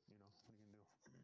but what are you gonna do?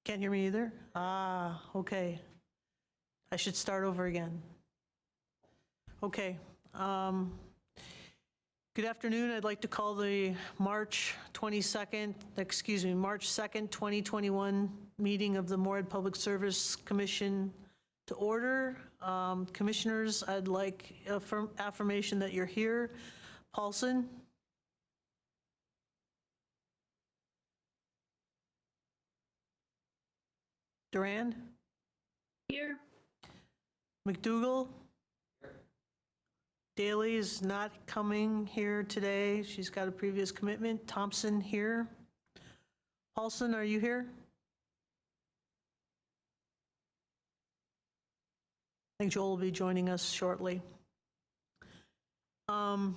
Can't hear me either? Ah, okay. I should start over again. Okay. Good afternoon. I'd like to call the March 2nd, 2021 meeting of the Moorhead Public Service Commission to order. Commissioners, I'd like affirmation that you're here. Paulson? Durand? Here. McDougall? Daly is not coming here today. She's got a previous commitment. Thompson here. Paulson, are you here? I think Joel will be joining us shortly. I'd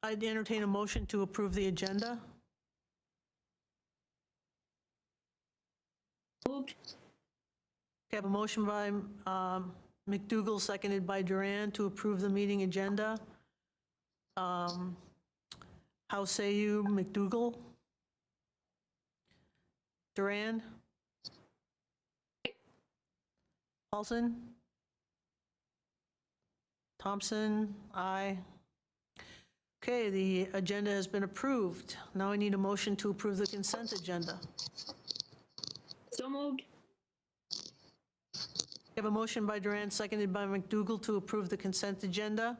entertain a motion to approve the agenda. Moved. I have a motion by McDougall, seconded by Durand, to approve the meeting agenda. How say you, McDougall? Durand? Paulson? Thompson? Aye. Okay, the agenda has been approved. Now I need a motion to approve the consent agenda. So moved. I have a motion by Durand, seconded by McDougall, to approve the consent agenda.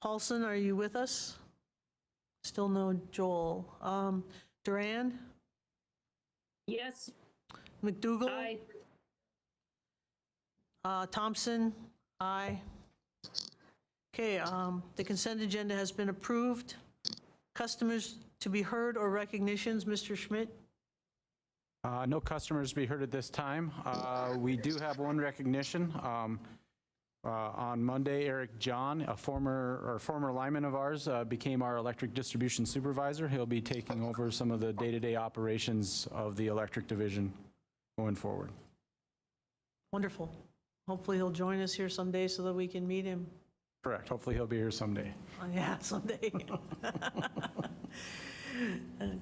Paulson, are you with us? Still no Joel. Durand? Yes. McDougall? Aye. Thompson? Aye. Okay, the consent agenda has been approved. Customers to be heard or recognitions, Mr. Schmidt? No customers to be heard at this time. We do have one recognition. On Monday, Eric John, a former lineman of ours, became our electric distribution supervisor. He'll be taking over some of the day-to-day operations of the electric division going forward. Wonderful. Hopefully he'll join us here someday so that we can meet him. Correct. Hopefully he'll be here someday. Yeah, someday.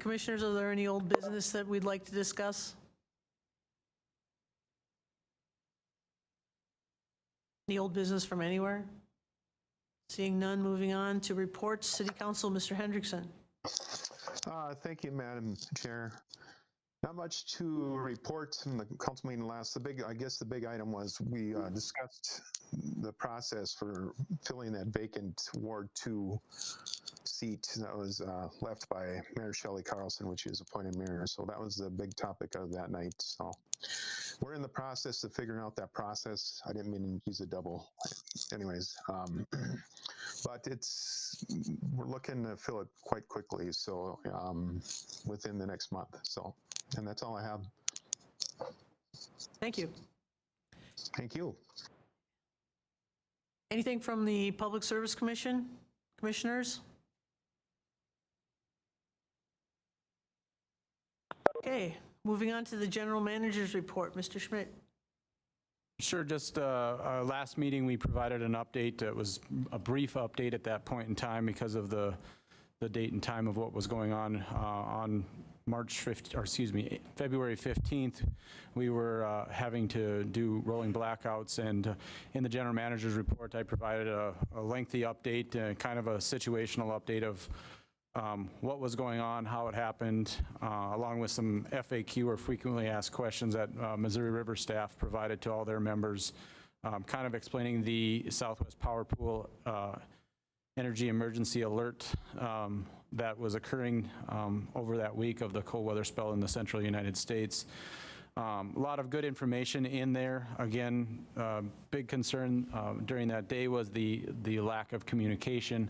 Commissioners, are there any old business that we'd like to discuss? Any old business from anywhere? Seeing none, moving on to reports. City Council, Mr. Hendrickson. Thank you, Madam Chair. Not much to report from the council meeting last. I guess the big item was we discussed the process for filling that vacant Ward 2 seat that was left by Mayor Shelley Carlson, which is appointed mayor. So that was the big topic of that night. So we're in the process of figuring out that process. I didn't mean to use a double. Anyways, but we're looking to fill it quite quickly. So within the next month. So, and that's all I have. Thank you. Thank you. Anything from the Public Service Commission? Commissioners? Okay, moving on to the General Manager's report. Mr. Schmidt. Sure, just last meeting we provided an update. It was a brief update at that point in time because of the date and time of what was going on February 15th, we were having to do rolling blackouts, and in the general manager's report, I provided a lengthy update, kind of a situational update of what was going on, how it happened, along with some FAQ or frequently asked questions that Missouri River staff provided to all their members, kind of explaining the Southwest Power Pool energy emergency alert that was occurring over that week of the cold weather spell in the central United States. A lot of good information in there. Again, big concern during that day was the lack of communication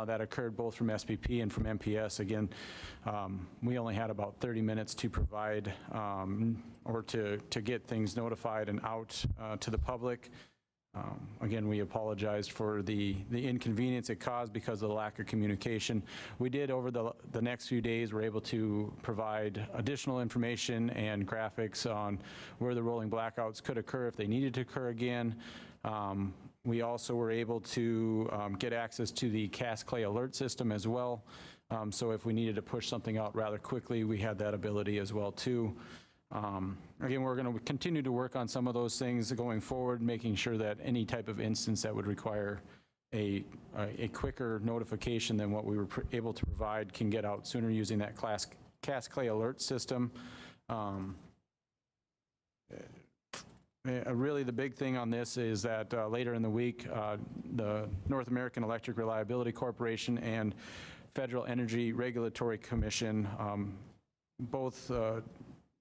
that occurred both from SPP and from MPS. Again, we only had about 30 minutes to provide or to get things notified and out to the public. Again, we apologized for the inconvenience it caused because of the lack of communication. We did, over the next few days, we're able to provide additional information and graphics on where the rolling blackouts could occur if they needed to occur again. We also were able to get access to the Cast Clay alert system as well. So if we needed to push something out rather quickly, we had that ability as well too. Again, we're going to continue to work on some of those things going forward, making sure that any type of instance that would require a quicker notification than what we were able to provide can get out sooner using that Cascade alert system. Really, the big thing on this is that later in the week, the North American Electric Reliability Corporation and Federal Energy Regulatory Commission both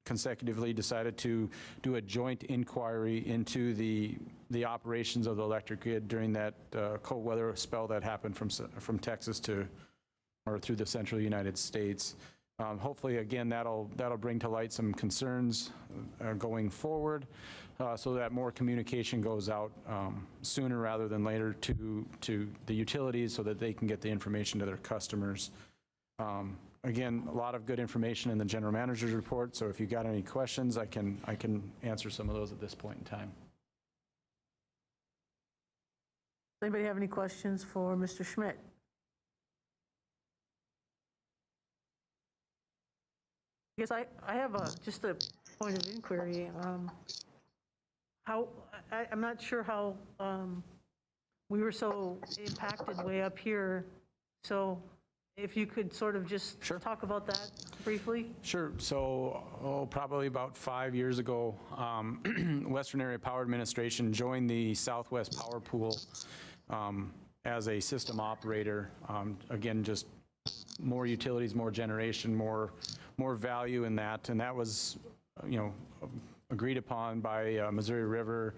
consecutively decided to do a joint inquiry into the operations of the electric grid during that cold weather spell that happened from Texas through the central United States. Hopefully, again, that'll bring to light some concerns going forward, so that more communication goes out sooner rather than later to the utilities, so that they can get the information to their customers. Again, a lot of good information in the general manager's report, so if you got any questions, I can answer some of those at this point in time. Anybody have any questions for Mr. Schmidt? I guess I have just a point of inquiry. I'm not sure how we were so impacted way up here, so if you could sort of just talk about that briefly? Sure. So, probably about 5 years ago, Western Area Power Administration joined the Southwest Power Pool as a system operator. Again, just more utilities, more generation, more value in that, and that was, agreed upon by Missouri River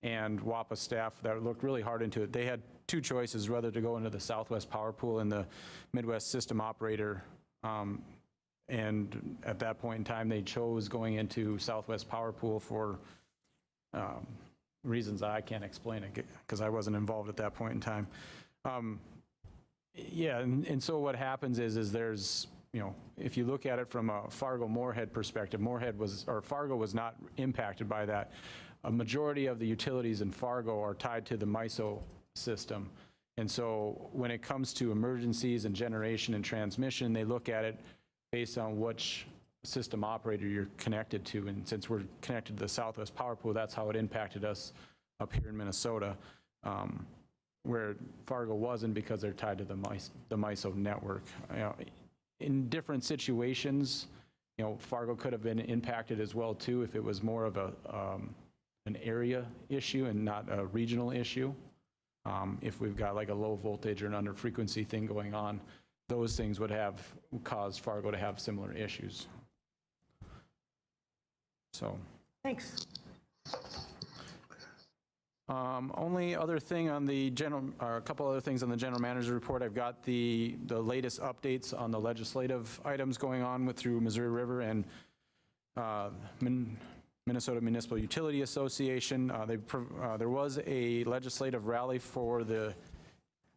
and WAPA staff that looked really hard into it. They had two choices, whether to go into the Southwest Power Pool and the Midwest System Operator, and at that point in time, they chose going into Southwest Power Pool for reasons I can't explain it because I wasn't involved at that point in time. And so what happens is there's, if you look at it from a Fargo-Moorhead perspective, Fargo was not impacted by that. A majority of the utilities in Fargo are tied to the MISO system. And so when it comes to emergencies and generation and transmission, they look at it based on which system operator you're connected to. And since we're connected to the Southwest Power Pool, that's how it impacted us up here in Minnesota, where Fargo wasn't, because they're tied to the MISO network. In different situations, Fargo could have been impacted as well too if it was more of an area issue and not a regional issue. If we've got like a low voltage or an under frequency thing going on, those things would have caused Fargo to have similar issues. So. Thanks. Only other thing on the a couple other things on the general manager's report. I've got the latest updates on the legislative items going on through Missouri River and Minnesota Municipal Utility Association. There was a legislative rally through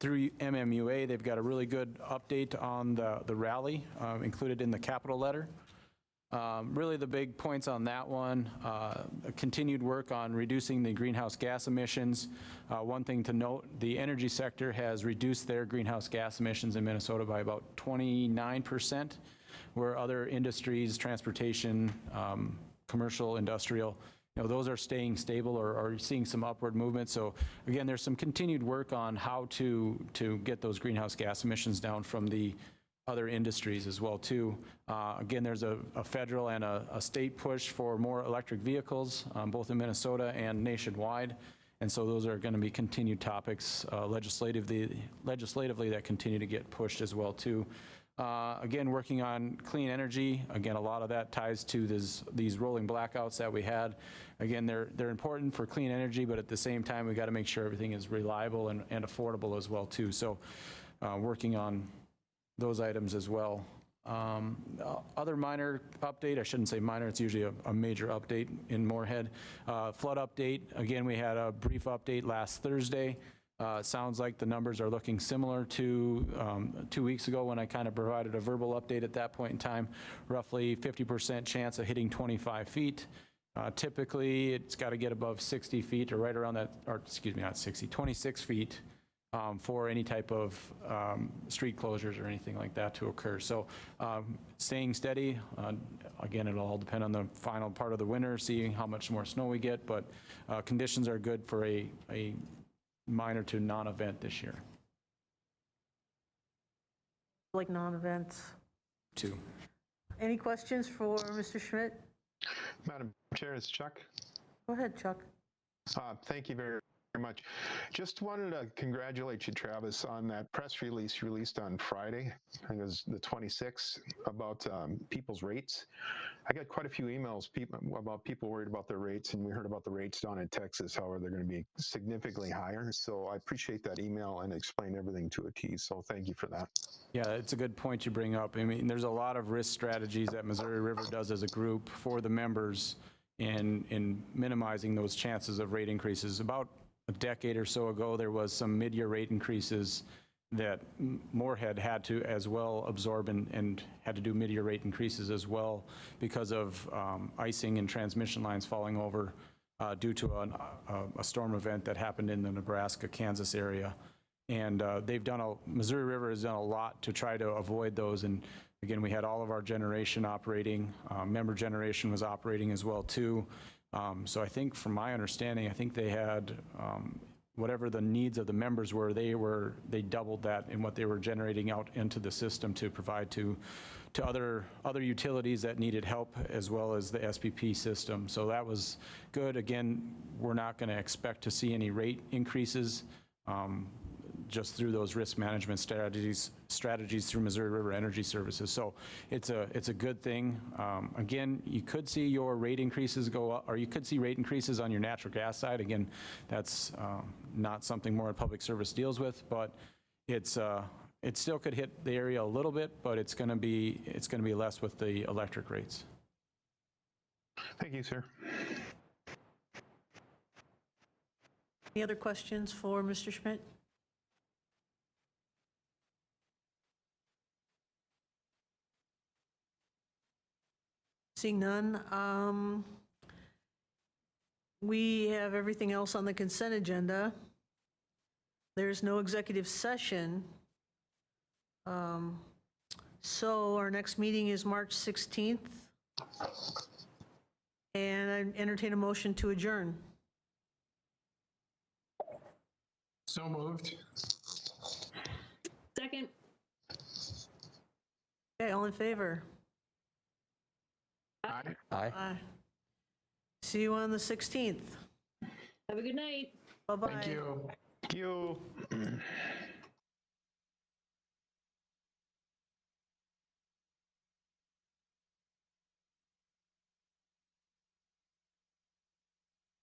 MMUA. They've got a really good update on the rally included in the capital letter. Really the big points on that one, continued work on reducing the greenhouse gas emissions. One thing to note, the energy sector has reduced their greenhouse gas emissions in Minnesota by about 29%, where other industries, transportation, commercial, industrial, those are staying stable or seeing some upward movement. So again, there's some continued work on how to get those greenhouse gas emissions down from the other industries as well too. Again, there's a federal and a state push for more electric vehicles, both in Minnesota and nationwide. And so those are going to be continued topics legislatively that continue to get pushed as well too. Again, working on clean energy. Again, a lot of that ties to these rolling blackouts that we had. Again, they're important for clean energy, but at the same time, we got to make sure everything is reliable and affordable as well too. So working on those items as well. Other minor update, I shouldn't say minor, it's usually a major update in Moorhead. Flood update, again, we had a brief update last Thursday. Sounds like the numbers are looking similar to 2 weeks ago when I kind of provided a verbal update at that point in time. Roughly 50% chance of hitting 25 feet. Typically, it's got to get above 60 feet or right around that, or excuse me, not 60, 26 feet for any type of street closures or anything like that to occur. So staying steady, again, it'll all depend on the final part of the winter, seeing how much more snow we get, but conditions are good for a minor to non-event this year. Like non-events. Too. Any questions for Mr. Schmidt? Madam Chair, it's Chuck. Go ahead, Chuck. Thank you very much. Just wanted to congratulate you, Travis, on that press release you released on Friday, I think it was the 26th, about people's rates. I got quite a few emails about people worried about their rates, and we heard about the rates down in Texas, however, they're going to be significantly higher. So I appreciate that email and explained everything to a T. So thank you for that. Yeah, it's a good point you bring up. I mean, there's a lot of risk strategies that Missouri River does as a group for the members in minimizing those chances of rate increases. About a decade or so ago, there was some mid-year rate increases that Moorhead had to as well absorb and had to do mid-year rate increases as well because of icing and transmission lines falling over due to a storm event that happened in the Nebraska-Kansas area. And Missouri River has done a lot to try to avoid those. And again, we had all of our generation operating, member generation was operating as well too. So I think from my understanding, I think they had whatever the needs of the members were, they doubled that in what they were generating out into the system to provide to other utilities that needed help, as well as the SPP system. So that was good. Again, we're not going to expect to see any rate increases just through those risk management strategies through Missouri River Energy Services. So it's a good thing. Again, you could see your rate increases go up, or you could see rate increases on your natural gas side. Again, that's not something Moorhead Public Service deals with, but it still could hit the area a little bit, but it's going to be less with the electric rates. Thank you, sir. Any other questions for Mr. Schmidt? Seeing none, we have everything else on the consent agenda. There's no executive session. So our next meeting is March 16th. And I entertain a motion to adjourn. So moved. Second. Okay, all in favor? Aye. Aye. See you on the 16th. Have a good night. Bye-bye. Thank you. Thank you.